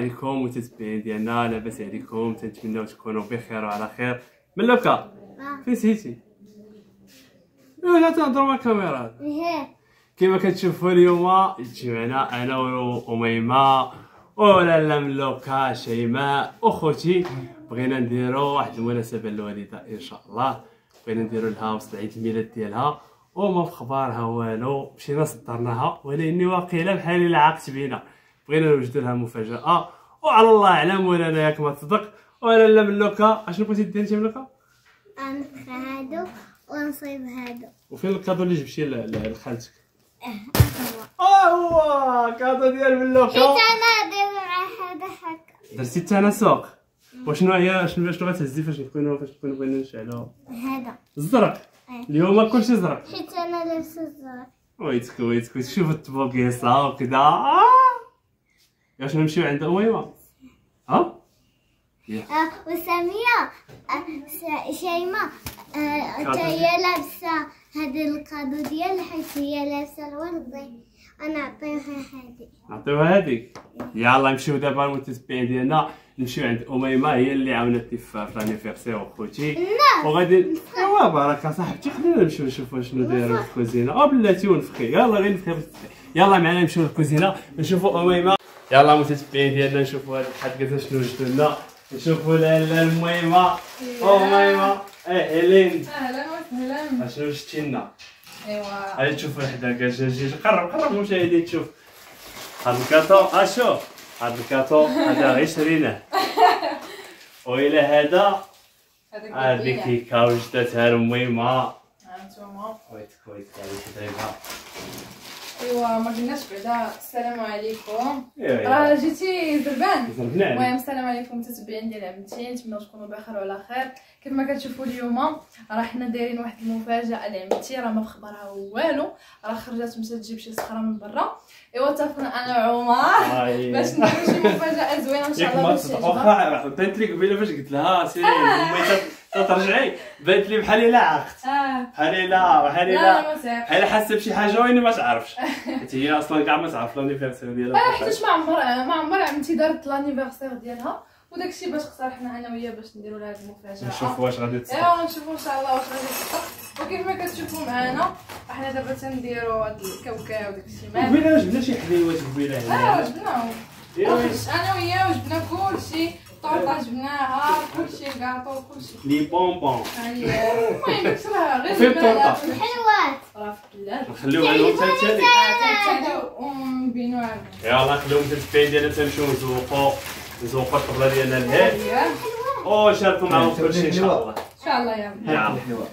عليكم متتبعين ديالنا، لاباس عليكم؟ تنتمناو تكونوا بخير وعلى خير. ملوكا فين سهيتي؟ لا تهضروا مع الكاميرا. كما كتشوفوا اليوم تجمعنا انا وأميمة ولاله ملوكا شيماء اخوتي، بغينا نديروا واحد المناسبه للوالده ان شاء الله. بغينا نديروا لها وسط عيد الميلاد ديالها وما في خبارها والو، مشينا صدرناها ولكني واقيلا بحال الا عاقت بينا. بغينا نوجدوا لها مفاجاه وعلى الله اعلم ولا ياك ما تصدق. ولاله ملوكا اشنو بغيتي دير انت ملوكا؟ نفخ هادو ونصيب هادو. وفين الكادو اللي جبتيه لخالتك؟ هو كادو ديال ملوكا. حيت انا داير مع هذا هكا. درتي حتى انا سوق. وشنو هي شنو غتهزي فاش تكونوا بغينا نشعلوا؟ هذا الزرق. اليوم كلشي زرق. حيت انا لابسه الزرق. ويتك شوف الطبوكيصه وكذا. واش نمشيو عند أميمة؟ وسامية شيماء حتى هي لابسه هذا الكادو ديال حيت هي لابسه الوردي. انا نعطيوها هذيك. يلا نمشيو دابا المتتبعين ديالنا، نمشيو عند أميمة هي اللي عاونتني في لانيفيرسير اخوتي. وغادي ايوا بركه صاحبتي، خلينا نمشيو نشوفوا شنو دايره في الكوزينه. بلاتي ونفخي. يلا غير نفخي. يلا معنا نمشيو للكوزينه نشوفوا أميمة. يلا متتبعين ديالنا نشوفوا هاد الحلقه شنو وجدوا لنا. نشوفوا لاله أميمة. أميمة إلين اهلا وسهلا. اشنو وجدتي لنا؟ ايوا هاي تشوفوا حدا جي قرب المشاهدين تشوف هاد الكاطو. شوف هاد الكاطو هذا غير شريناه. وإلى هذا هذيك كيكه وجدتها لأميمة. هانتوما ويتك عليك طيبه. ايوا ما قلناش بعدا السلام عليكم. راه جيتي زربان. المهم السلام عليكم متتبعين ديال عمتي، نتمنى تكونوا بخير وعلى خير. كيف ما كتشوفوا اليوم راه حنا دايرين واحد المفاجاه لعمتي، راه ما في خبرها والو، راه خرجت مشات تجيب شي صخره من برا. ايوا اتفقنا انا وعمر باش نديرو شي مفاجاه زوينه ان شاء الله باش تعجبها. واخا بانت لي قبيله فاش قلت لها سيري امي ترجعي بانت لي بحال الا عاقت. بحال حاسه بشي حاجه واني ما تعرفش. حيت هي اصلا كاع ما تعرف لانيفيرسير ديالها. حيتاش ما عمر عمتي دارت لانيفيرسير ديالها، وداكشي باش اقترحنا انا وياه باش نديرو لها هاد المفاجاه. نشوفوا واش غادي تصدق. ايوا نشوفوا ان شاء الله واش غادي تصدق. وكيف ما كتشوفوا معنا حنا دابا تنديرو هاد الكاوكاو وداكشي قبيله جبنا شي حليوات قبيله هنا. جبناهم انا وياه وجبنا كلشي، الطورطه جبناها كلشي، الكاطو كلشي، لي بونبون. المهم كسرها غير فين الطورطه؟ الحلوات راه في الثلاجه. نخليوها لهم تالي ونبينوها. يلا نخليهم متتبعين ديالنا تمشيو نزوقوا الطبله ديالنا لهاد وشاركوا معاهم كلشي ان شاء الله. ان شاء الله يلا.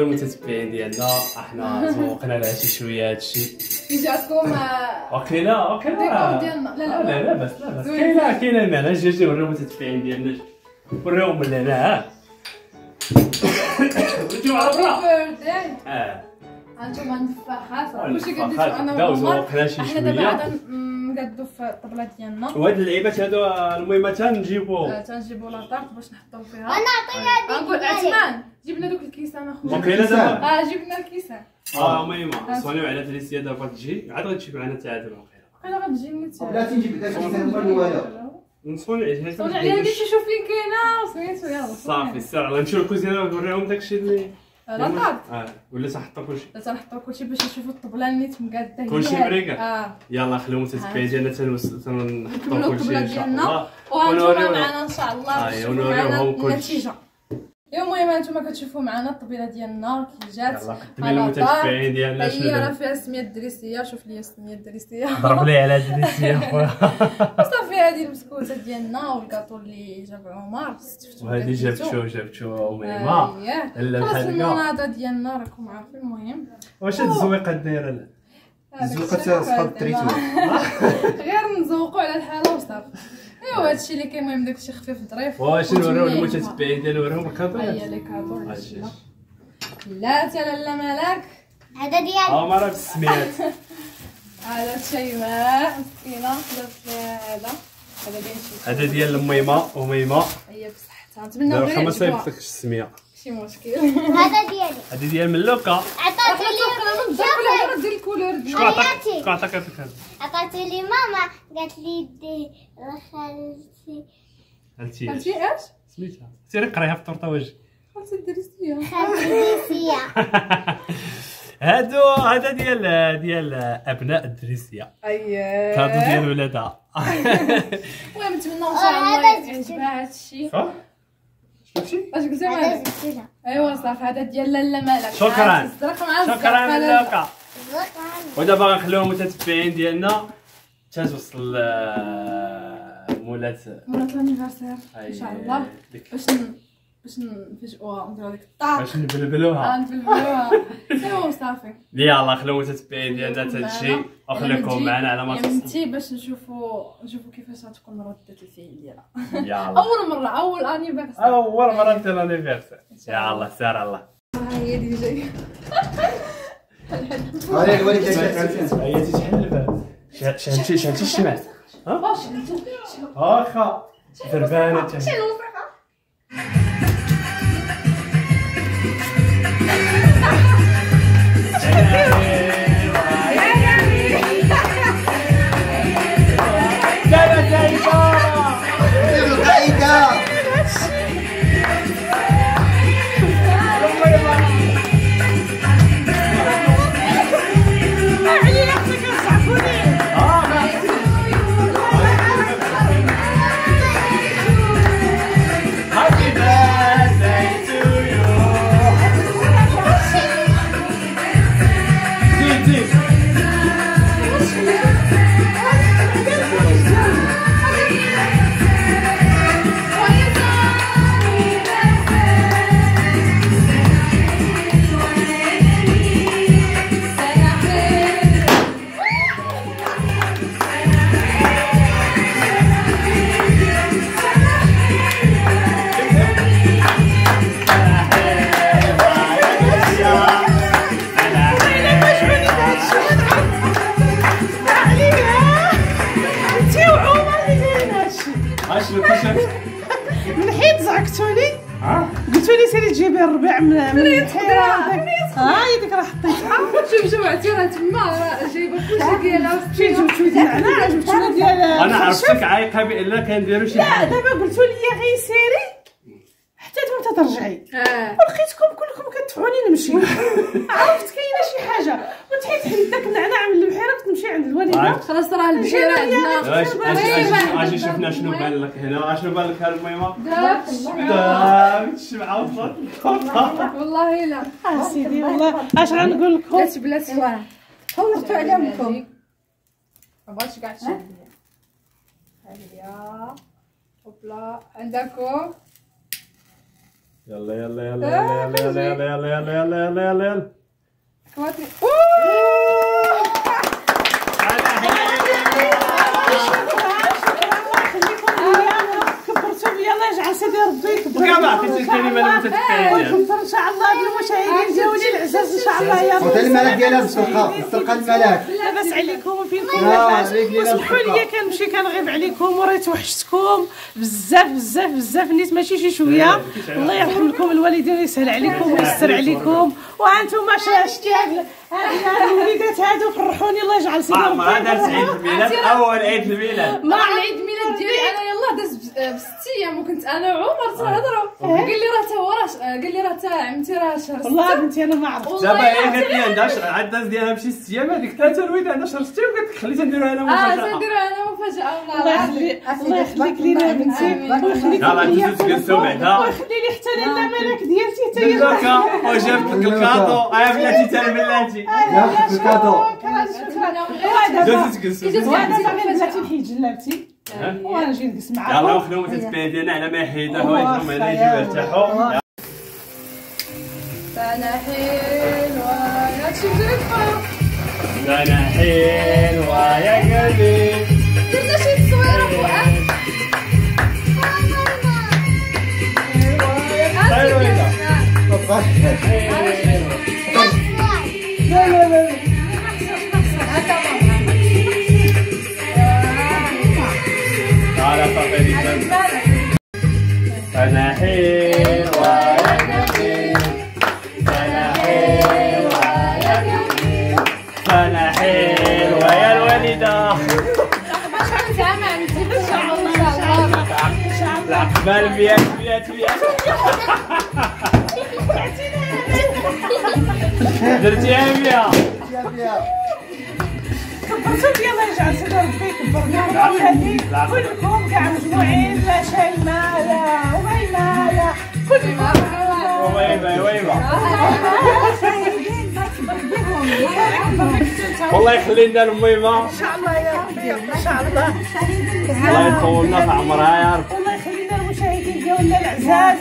انتم المتتبعين ديالنا احنا زوقنا العشي شويه هادشي جاتكم واقيلا الديكور ديالنا. لا بس كاينه المعنى. جي نوريو المتتبعين ديالنا وريهم من هنا. وريتو على برا هانتوما النفاخات كلشي النفاخات كديتو انا بداو وعمر. زوقنا شي احنا دابا شويه. عاد نقادو في الطبله ديالنا. وهاد اللعيبات هادو المهم تنجيبو تنجيبو لاطارت باش نحطو فيها. انا عطيها نقول عثمان جبنا دوك الكيسان اخويا. واقيلا دابا جبنا الكيسان. المهم صونيو على دريسيا دابا تجي عاد غتجي معنا تعادل واقيلا. واقيلا غتجي نيت. بلاتي نجيب لك الكيسان والو. نصوني عليها صوني عليها قلتي شوف فين كاينه وسميتو يلاه صافي سير يلاه نمشيو للكوزينه ونوريهم داكشي اللي لاطارت. ولا تنحطو كلشي. تنحطو كلشي باش نشوفو الطبله نيت مقاده هي. كلشي مريقل. يلا خليهم متتبعين ديالنا تنحطو نكملو كلشي الطبله ان شاء ديالنا الله. وهانتوما معنا ان شاء الله باش تشوفوا ونوريوهم معنا كلشي. النتيجه. المهم هانتوما كتشوفوا معنا الطبيله ديالنا كي جات. يلا قدمي للمتتبعين ديالنا هي راه شنو فيها السميه الدريسيه. شوف لي السميه الدريسيه. ضرب لي على دريسيا خويا. وصافي هذه المسكوته ديالنا والكاطو اللي جاب عمر استفتوا. وهذه جابتو اميمه. لا خلاص المناضه ديالنا راكم عارفين. المهم واش هاد الزويقه دايره لا الزوقه صحاب التريتو. غير نزوقوا على الحاله وصافي. ايوا هادشي اللي كاين. المهم داكشي خفيف ظريف. واش نوريو المتتبعين ديالنا نوريهم الكاطو. هيا لي كادو. لا لالا مالك. هذا ديالي. ما راه بالسميات. هذا شيماء مسكينه هذا ديال شي. هذا ديال اميمه. هي بصحتها نتمنى دابا غير ما يعجبوها. صايبتكش السميه. شي مشكل. هذا ديالي. هذه ديال ملوكه. عطاتي لي شوفي ديال الكولور ديال شكون عطاك هذا؟ عطاتي لي ماما قالت لي دي خالتي. هلتي عرفتي اش؟ سميتها سيري قريها في الطرطاوج. خالتي الدريسيه. خالتي. هذا ديال ابناء الدريسيه. اييه كادو ديال ولادها. المهم نتمنى ان شاء الله يعجبها هادشي. شفتي اش قلتي هذا مالك؟ زبدة. ايوا صافي هذا ديال لالا مالك. شكرا شكرا ملوكه. ودابا غنخليوهم المتتبعين ديالنا توصل مولات الانيفرسير ان شاء الله باش نفاجئوها نديرو ديك الطاق. باش نبلبلوها. نبلبلوها. ايوا صافي. يلا خليو المتتبعين ديالنا تمشي وخليكم معنا على ما توصل باش نشوفوا كيفاش غتكون ردة الفعل ديالها. يلا اول انيفرسير. اول مره ندير الانيفرسير. يلا سير الله. هي دي جاي. هاي الوليد هي تتحل الباب. شهنتي الشمع. واش واخا دربانه من حيت زعقتوني قلتوا لي سيري تجيبي الربيع من الحيره. هي ديك راه حطيتها. شوف عرفتي راه تما جايبه كلشي ديالها. جبتو ديال النعناع جبتو ديال انا عرفتك عايقه بان كنديروا شي لا حاجه. دابا قلتوا لي غير سيري حتى نتوما ترجعي. ولقيتكم كلكم كتدفعوني نمشي. عرفت كاينه شي حاجه وتحيت حيت داك النعناع من البحيره كنت نمشي عند الوالده. خلاص راه البحيره عندنا. اجي شفنا شنو بان لك هنا. شنو بان لك الميمه؟ دابا الشمعه وصلت. والله لا. سيدي والله اش غنقول لكم. بلاتي طولتوا على امكم. ما بغاتش كاع تشد ليا. هادي هوبلا عندكم. يلا يلا يلا يلا يلا يلا يلا يلا يلا يلا يلا يلا كواتني. الله يجعل سيدي ربي يكبر وكاع ما عرفتيش الكلمه اللي ما تتقالش ويكبر ان شاء الله بالمشاهدين ديالي العزاز ان شاء الله يا رب. وتا الملك ديالها بالسلقه الملك لاباس عليكم فينكم لاباس وسمحوا لي كنمشي كنغيب عليكم وراه توحشتكم بزاف بزاف بزاف نيت ماشي شي شويه. الله يرحم لكم الوالدين ويسهل عليكم ويسر عليكم. وانتم شتي هاد الوليدات هادو فرحوني. الله يجعل سيدي ربي ما دارت عيد الميلاد اول عيد الميلاد مع العيد الميلاد ديالي انا يلاه داز ب6 ايام وكنت انا وعمر تنهضروا قال لي راه تا هو قال لي راه تا عمتي راه شهر 6. والله بنتي انا ما عرفت دابا هي قالت لي عندها عاد داز ديالها بشي 6 ايام هذيك 3 الويد عندها شهر 6 وقالت لك خليتها نديروها انا مفاجاه. تنديروها انا مفاجاه. الله يخليك لينا بنتي ويخليك يلاه ليا تجلسوا بعدا ويخلي لي حتى لاله ملك ديالتي حتى هي دركا وجابت لك الكاطو بلاتي تا بلاتي ياخذ الكادو جلسوا تجلسوا وانا باغي بلاتي نحيد جلابتي وانا نجي نجلس معاكم. يلاه وخليهم تتبادلنا على ما يحيدوا هوايجهم هنا يجيو يرتاحوا. فانا حلوه ياكشي بزاف انا حلوه يا قلبي درنا شي تصويره فوق. خير ويدا لا لا لا تعال فاطمه انا حلوه يا قلبي انا حلوه يا قلبي انا حلوه يا الوالده. باش نتعامل عندي ان شاء الله. العقبال بيات بيات بيات درتيها بيها كبرتوا لي. الله يجعل سيدي ربي يكبرنا ويهدي كلكم كاع مجموعين لا شيماء لا وميمه لا كلكم ويبا ويبا والله يخلي لنا الميمه ان شاء الله يا ربي ان شاء الله. الله يطولنا في عمرها يا رب. والله يخلي لنا المشاهدين ديالنا العزاز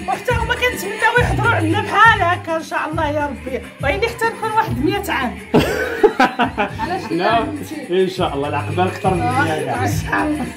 وحتى هما كنتمناو يحضروا عندنا بحال هكا ان شاء الله يا ربي. وعيني حتى نكون واحد 100 عام نعم ان شاء الله العقبال اكثر من 100 عام.